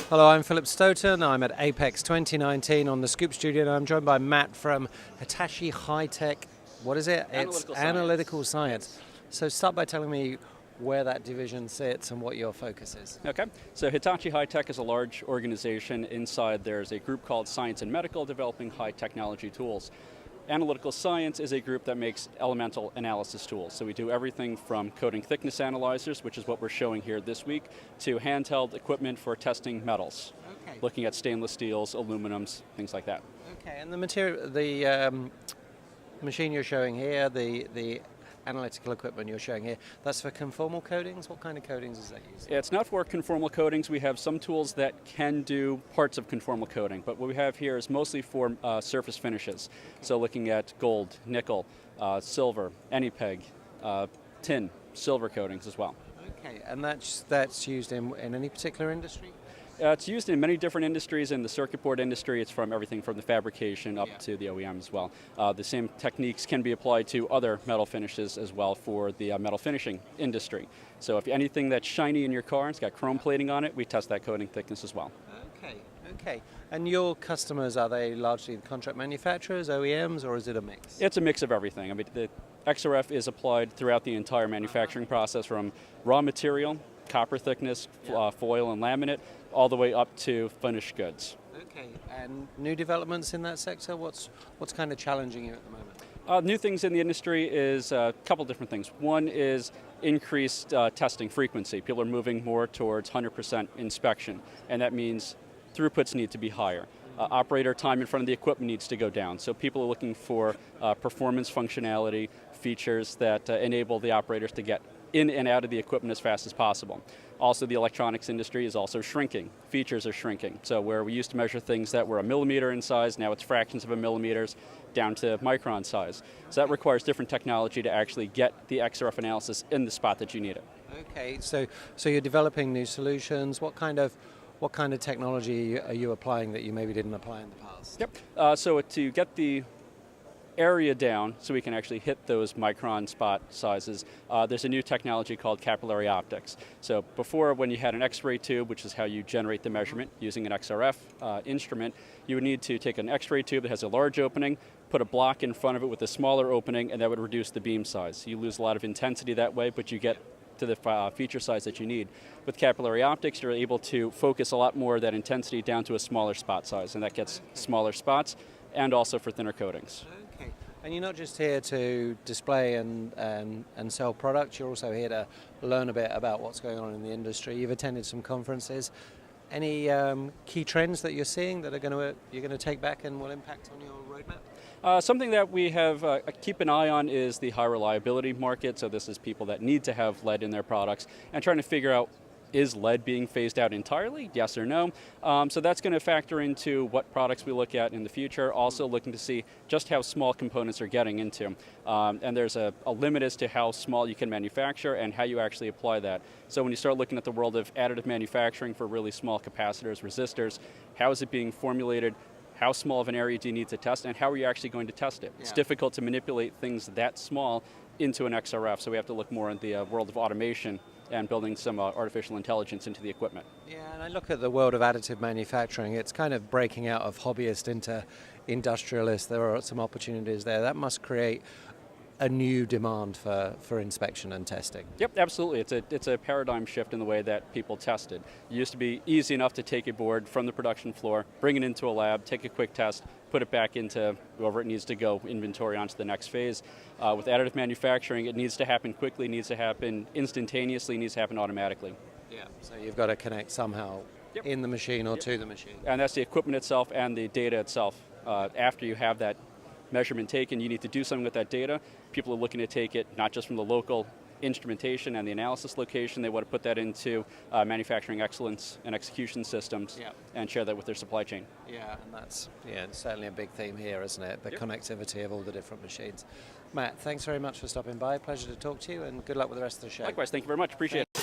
Hello, I'm Philip Stoten. I'm at Apex 2019 on the Scoop Studio, and I'm joined by Matt from HITACHI High-Tech. What is it? It's Analytical Science. So start by telling me where that division sits and what your focus is. Okay, so HITACHI High-Tech is a large organization. Inside there's a group called Science and Medical developing high technology tools. Analytical Science is a group that makes elemental analysis tools. So we do everything from coating thickness analyzers, which is what we're showing here this week, to handheld equipment for testing metals. Okay. Looking at stainless steels, aluminums, things like that. Okay, and the material, the machine you're showing here, the analytical equipment you're showing here, that's for conformal coatings? What kind of coatings is that used? It's not for conformal coatings. We have some tools that can do parts of conformal coating, but what we have here is mostly for surface finishes. So looking at gold, nickel, silver, AnyPeg, tin, silver coatings as well. Okay, and that's used in any particular industry? It's used in many different industries. In the circuit board industry, it's from everything from the fabrication up to the OEM as well. The same techniques can be applied to other metal finishes as well for the metal finishing industry. So if anything that's shiny in your car, it's got chrome plating on it, we test that coating thickness as well. Okay. And your customers, are they largely contract manufacturers, OEMs, or is it a mix? It's a mix of everything. I mean, the XRF is applied throughout the entire manufacturing process, from raw material, copper thickness, foil and laminate, all the way up to finished goods. Okay, and new developments in that sector, what's kind of challenging you at the moment? New things in the industry is a couple different things. One is increased testing frequency. People are moving more towards 100% inspection, and that means throughputs need to be higher. Operator time in front of the equipment needs to go down. So people are looking for performance functionality, features that enable the operators to get in and out of the equipment as fast as possible. Also, the electronics industry is also shrinking. Features are shrinking. So where we used to measure things that were a millimeter in size, now it's fractions of a millimeters down to micron size. So that requires different technology to actually get the XRF analysis in the spot that you need it. Okay, so you're developing new solutions. What kind of technology are you applying that you maybe didn't apply in the past? Yep. So to get the area down so we can actually hit those micron spot sizes, there's a new technology called capillary optics. So before, when you had an X-ray tube, which is how you generate the measurement using an XRF instrument, you would need to take an X-ray tube that has a large opening, put a block in front of it with a smaller opening, and that would reduce the beam size. You lose a lot of intensity that way, but you get to the feature size that you need. With capillary optics, you're able to focus a lot more of that intensity down to a smaller spot size, and that gets smaller spots, and also for thinner coatings. Okay, and you're not just here to display and sell products, you're also here to learn a bit about what's going on in the industry. You've attended some conferences. Any key trends that you're seeing that you're going to take back and will impact on your roadmap? Something that we have keep an eye on is the high reliability market. So this is people that need to have lead in their products and trying to figure out, is lead being phased out entirely? Yes or no? So that's going to factor into what products we look at in the future. Also looking to see just how small components are getting into. And there's a limit as to how small you can manufacture and how you actually apply that. So when you start looking at the world of additive manufacturing for really small capacitors, resistors, how is it being formulated? How small of an area do you need to test, and how are you actually going to test it? Yeah. It's difficult to manipulate things that small into an XRF, so we have to look more in the world of automation and building some artificial intelligence into the equipment. Yeah, and I look at the world of additive manufacturing, it's kind of breaking out of hobbyist into industrialist. There are some opportunities there. That must create a new demand for inspection and testing. Yep, absolutely. It's a paradigm shift in the way that people tested. It used to be easy enough to take a board from the production floor, bring it into a lab, take a quick test, put it back into wherever it needs to go, inventory onto the next phase. With additive manufacturing, it needs to happen quickly, needs to happen instantaneously, needs to happen automatically. Yeah, so you've got to connect somehow in the machine or to the machine. And that's the equipment itself and the data itself. After you have that measurement taken, you need to do something with that data. People are looking to take it not just from the local instrumentation and the analysis location, they want to put that into manufacturing excellence and execution systems and share that with their supply chain. Yeah, and that's certainly a big theme here, isn't it? The connectivity of all the different machines. Matt, thanks very much for stopping by. Pleasure to talk to you, and good luck with the rest of the show. Likewise, thank you very much. Appreciate it.